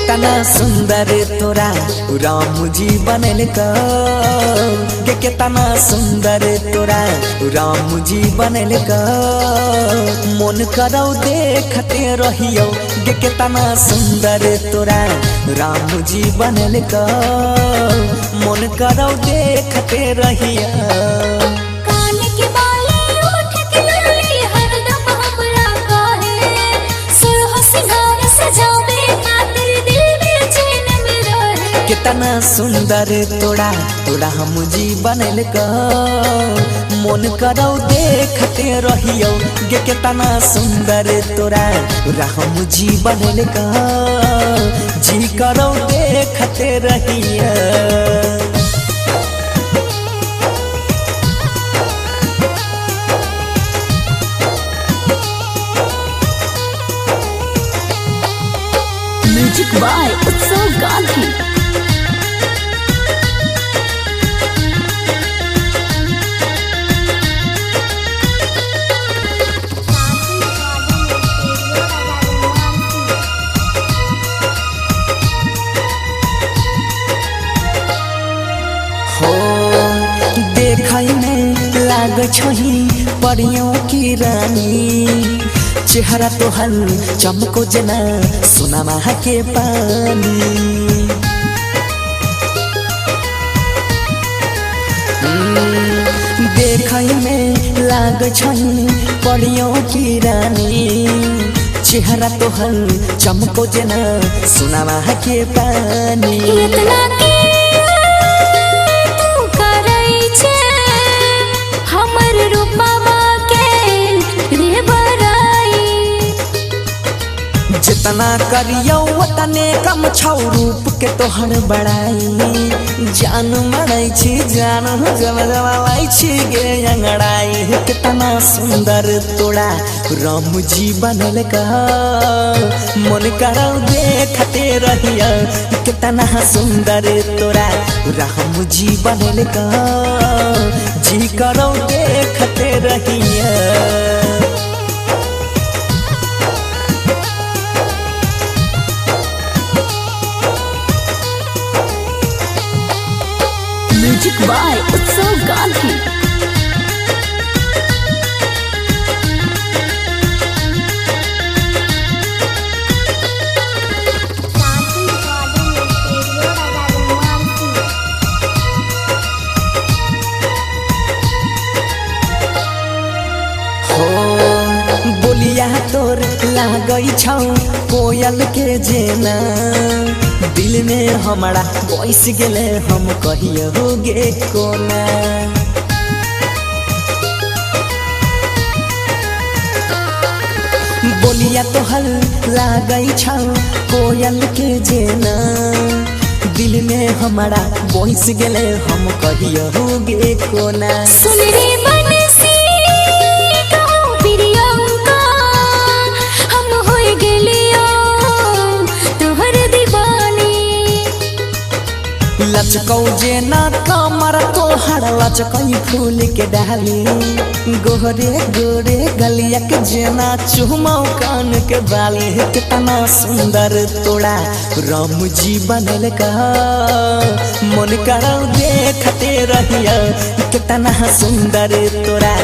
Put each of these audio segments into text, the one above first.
कितना सुंदर तोरा राम जी बनल का कितना सुंदर तोरा राम जी बनल का मन करो देखते रहियो कितना सुंदर तोरा राम जी बनल का मन करो देखते रहियो। कितना सुंदर तोरा हम जी बनल का मन करो देखते रहियो कितना सुंदर तोरा हम जी बनल का जी करो देखते रहियो। म्यूजिक बाय उत्सव गांधी। देखै में लाग छही परियों की रानी चेहरा तोहर चमको जना सोनमा के पानी। देखै में लाग छही परियों की रानी चेहरा तोहर चमको जना सोनमा के पानी। जितना करियो तने कम छौ रूप के तोहर बड़ाई जान मरै छी जान जमजमाई छी गे अंगड़ाई। कितना सुंदर तोरा राम जी बनल का मन करो देखते रहियो कितना सुंदर तोरा राम जी बनल का जी करो देखते रहियो। म्यूजिक बाय उत्सव गांधी। बोलिया तोर लागई छौ कोयल के जेना दिल में हमारा बैस गेले हम कहियो गे कोना। बोलिया तोहर लागई छौ कोयल के जेना दिल में हमारा बैस गेले हम कहियो गे कोना। सुन रे बनसी लचकौ जेना कमर तोहर लचकई फूल के डाली गोरे गोरे गलिया के जेना चुमौ कान के बाली। कितना सुंदर तोरा राम जी बनल का मन करो देखते रहियो कितना सुंदर तोरा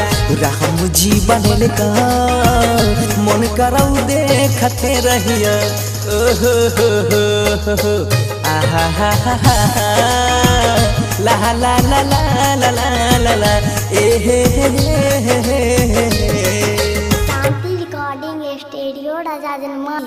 राम जी बनल का मन करो देखते रहियो। ओहो हो हो हो आहा हा हा हा ला ला ला ला ला ला ला ए हे हे हे। शांति रिकॉर्डिंग स्टूडियो राजा जनमान।